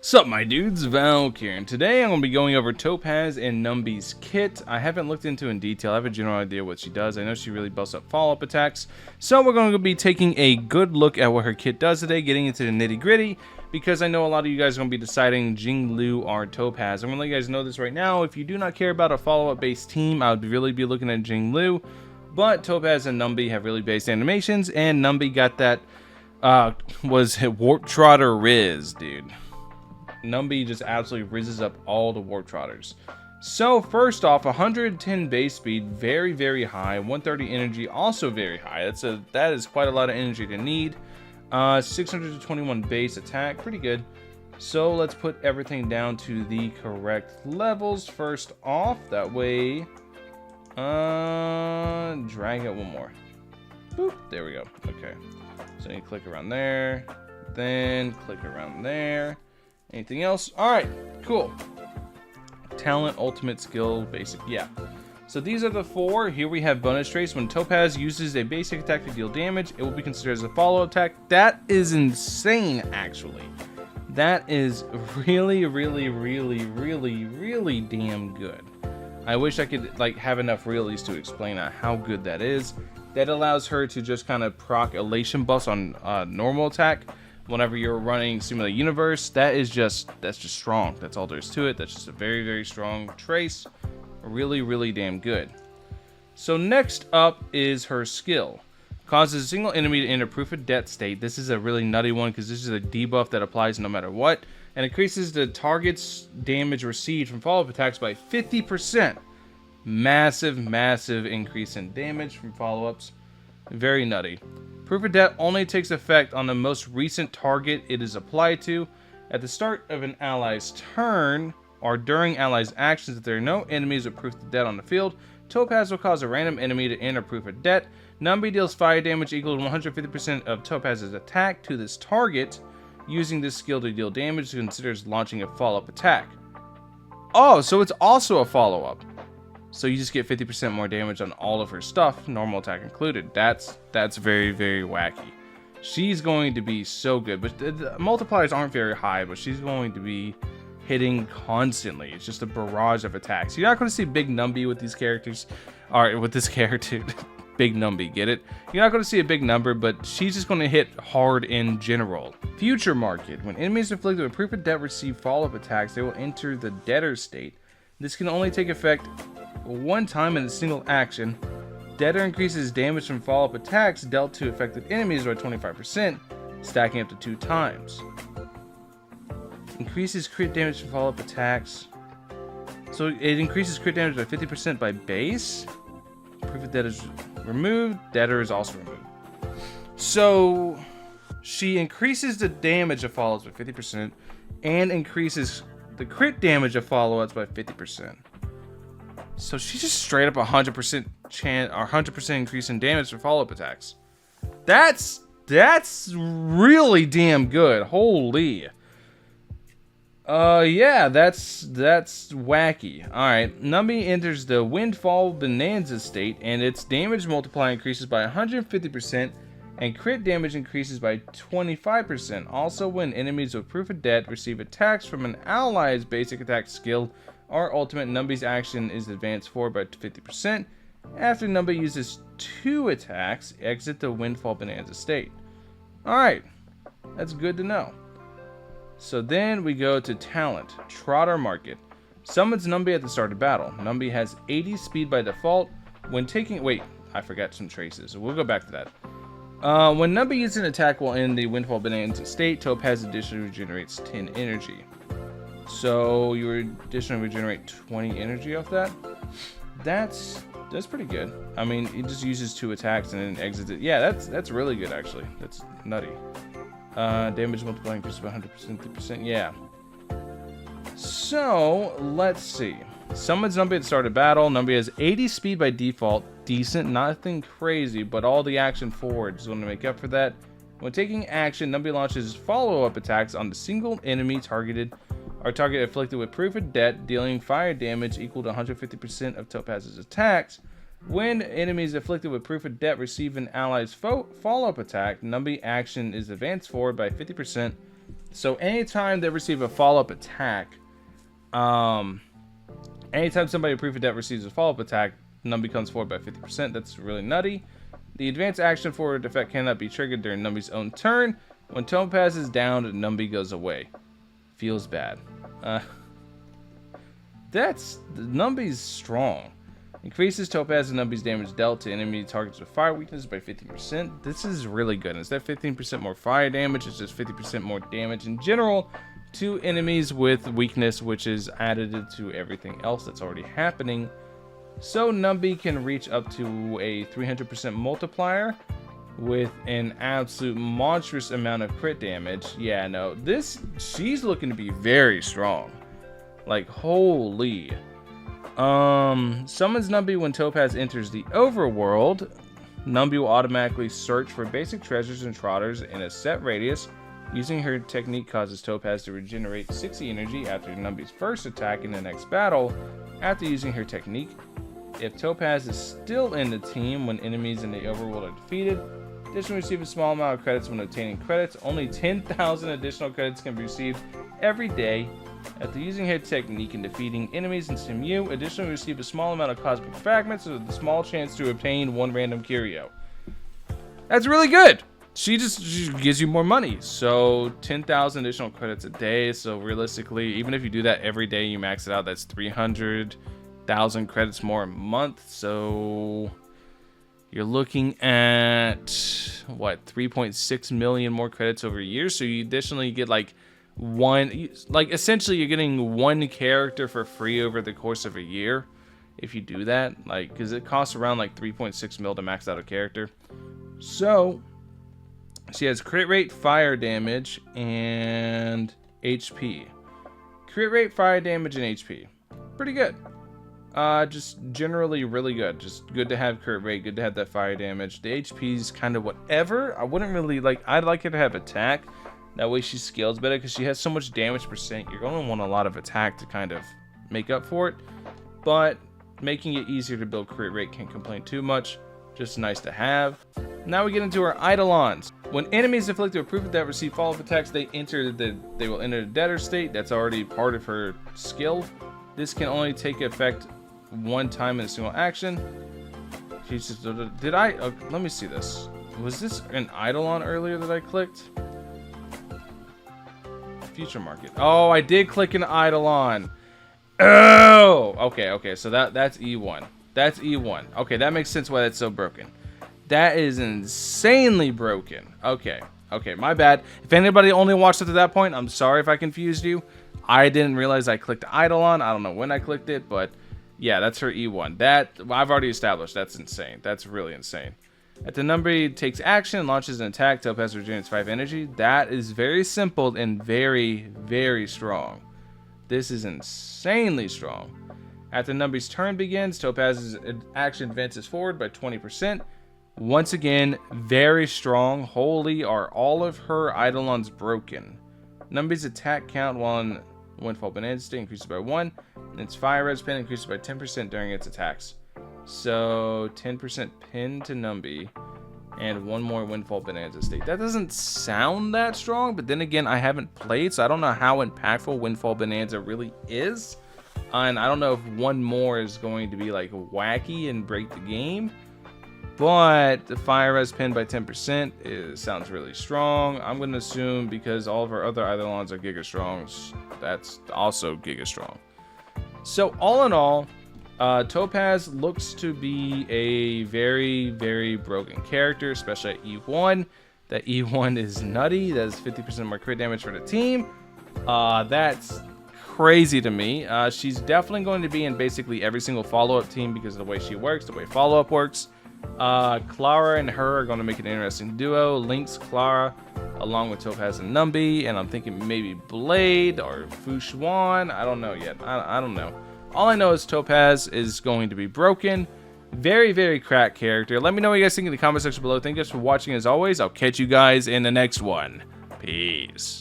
Sup my dudes, Valkyrja, and today I'm going to be going over Topaz and Numby's kit. I haven't looked into it in detail. I have a general idea what she does. I know she really busts up follow-up attacks. So we're going to be taking a good look at what her kit does today, getting into the nitty-gritty, because I know a lot of you guys are going to be deciding Jingliu or Topaz. I'm going to let you guys know this right now. If you do not care about a follow-up based team, I would really be looking at Jingliu. But Topaz and Numby have really based animations, and Numby got that, was Warp Trotter Riz, dude. Numby just absolutely rizzes up all the Warp Trotters. So first off, 110 base speed, very, very high. 130 energy, also very high. That is quite a lot of energy to need. 621 base attack, pretty good. So let's put everything down to the correct levels first off. That way, drag it one more. Boop, there we go. Okay, so you click around there, then click around there. Anything else? Alright, cool. Talent, ultimate, skill, basic, yeah. So these are the four. Here we have bonus trace. When Topaz uses a basic attack to deal damage, it will be considered as a follow-up attack. That is insane, actually. That is really, really, really, really, really damn good. I wish I could have enough realies to explain how good that is. That allows her to just kind of proc elation buffs on normal attack. Whenever you're running Simulate Universe, that's just strong. That's all there is to it. That's just a very, very strong trace. Really, really damn good. So next up is her skill. Causes a single enemy to enter proof of death state. This is a really nutty one because this is a debuff that applies no matter what. And increases the target's damage received from follow-up attacks by 50%. Massive, massive increase in damage from follow-ups. Very nutty. Proof of Death only takes effect on the most recent target it is applied to. At the start of an ally's turn, or during allies' actions, if there are no enemies with Proof of Death on the field, Topaz will cause a random enemy to enter Proof of Death. Numby deals fire damage equal to 150% of Topaz's attack to this target. Using this skill to deal damage considers launching a follow-up attack. Oh, so it's also a follow-up. So you just get 50% more damage on all of her stuff, normal attack included. That's very, very wacky. She's going to be so good, but the multipliers aren't very high, but she's going to be hitting constantly. It's just a barrage of attacks. You're not going to see Big Numby with these characters, or with this character. Big Numby, get it? You're not going to see a big number, but she's just going to hit hard in general. Future Market. When enemies inflicted with Proof of Death receive follow-up attacks, they will enter the debtor state. This can only take effect one time in a single action. Debtor increases damage from follow-up attacks dealt to affected enemies by 25%, stacking up to 2 times. Increases crit damage from follow-up attacks. So it increases crit damage by 50% by base. Proof of Death is removed. Debtor is also removed. So she increases the damage of follow-ups by 50% and increases the crit damage of follow-ups by 50%. So she's just straight up 100% chance or 100% increase in damage for follow-up attacks. That's really damn good. Holy. Yeah, that's wacky. All right, Numby enters the Windfall Bonanza state, and its damage multiplier increases by 150%, and crit damage increases by 25%. Also, when enemies with Proof of Death receive attacks from an ally's basic attack skill, our ultimate, Numby's action is advanced forward by 50%. After Numby uses 2 attacks, exit the Windfall Bonanza state. Alright, that's good to know. So then we go to Talent, Trotter Market. Summons Numby at the start of battle. Numby has 80 speed by default. When taking... Wait, I forgot some traces, so we'll go back to that. When Numby uses an attack while in the Windfall Bonanza state, Topaz additionally regenerates 10 energy. So you additionally regenerate 20 energy off that. That's pretty good. I mean, it just uses 2 attacks and then exits it. Yeah, that's really good actually. That's nutty. Damage multiplying increases by 100%. Yeah. So let's see. Summons Numby at the start of battle. Numby has 80 speed by default. Decent, nothing crazy, but all the action forward is going to make up for that. When taking action, Numby launches follow-up attacks on the single enemy target afflicted with Proof of Death, dealing fire damage equal to 150% of Topaz's attacks. When enemies afflicted with Proof of Death receive an ally's follow-up attack, Numby action is advanced forward by 50%, So anytime they receive a follow-up attack, anytime somebody with proof of debt receives a follow-up attack, Numby becomes forward by 50%. That's really nutty. The advanced action forward effect cannot be triggered during Numby's own turn. When Topaz is down, Numby goes away. Feels bad. Numby's strong. Increases Topaz and Numby's damage dealt to enemy targets with fire weakness by 15%. This is really good. Instead of 15% more fire damage, it's just 50% more damage in general to enemies with weakness, which is added to everything else that's already happening. So Numby can reach up to a 300% multiplier with an absolute monstrous amount of crit damage. Yeah, no, she's looking to be very strong. Like, holy. Summons Numby when Topaz enters the overworld. Numby will automatically search for basic treasures and trotters in a set radius. Using her technique causes Topaz to regenerate 60 energy after Numby's first attack in the next battle. After using her technique, if Topaz is still in the team when enemies in the overworld are defeated, additionally receive a small amount of credits when obtaining credits. Only 10,000 additional credits can be received every day. After using her technique and defeating enemies in Simu, additionally receive a small amount of cosmic fragments with a small chance to obtain one random curio. That's really good. She gives you more money. So 10,000 additional credits a day. So realistically, even if you do that every day, you max it out, that's 300,000 credits more a month. So you're looking at what, 3.6 million more credits over a year. So you additionally get like essentially you're getting one character for free over the course of a year if you do that, like, because it costs around like 3.6 mil to max out a character. So she has crit rate, fire damage, and HP. Crit rate, fire damage, and HP. Pretty good. Just generally really good. Just good to have crit rate, good to have that fire damage. The HP's kind of whatever. I wouldn't really like, I'd like her to have attack. That way she scales better because she has so much damage percent. You're going to want a lot of attack to kind of make up for it. But making it easier to build crit rate, can't complain too much. Just nice to have. Now we get into our Eidolons. When enemies afflicted with proof of debt receive follow-up attacks, they will enter the debtor state. That's already part of her skill. This can only take effect one time in a single action. Let me see this. Was this an Eidolon earlier that I clicked? Future market. Oh, I did click an Eidolon. Oh, okay. So that's E1. That's E1. Okay, that makes sense why that's so broken. That is insanely broken. Okay, my bad. If anybody only watched up to that point, I'm sorry if I confused you. I didn't realize I clicked Eidolon. I don't know when I clicked it, but yeah, that's her E1. That I've already established. That's insane. That's really insane. At the Numby takes action, launches an attack, Topaz regenerates 5 energy. That is very simple and very, very strong. This is insanely strong. After Numby's turn begins, Topaz's action advances forward by 20%. Once again, very strong. Holy, are all of her Eidolons broken. Numby's attack count while in Windfall Bonanza state increases by 1. And its fire res pin increases by 10% during its attacks. So 10% pin to Numby and one more Windfall Bonanza state. That doesn't sound that strong, but then again, I haven't played, so I don't know how impactful Windfall Bonanza really is. And I don't know if one more is going to be like wacky and break the game. But the fire res pin by 10% sounds really strong. I'm going to assume because all of our other Eidolons are Giga Strongs, that's also Giga Strong. So all in all, Topaz looks to be a very, very broken character, especially at E1. That E1 is nutty. That is 50% more crit damage for the team. That's crazy to me. She's definitely going to be in basically every single follow-up team because of the way she works, the way follow-up works. Clara and her are going to make an interesting duo. Link's Clara along with Topaz and Numby, and I'm thinking maybe Blade or Fushuan. I don't know yet. I don't know. All I know is Topaz is going to be broken. Very, very cracked character. Let me know what you guys think in the comment section below. Thank you guys for watching as always. I'll catch you guys in the next one. Peace.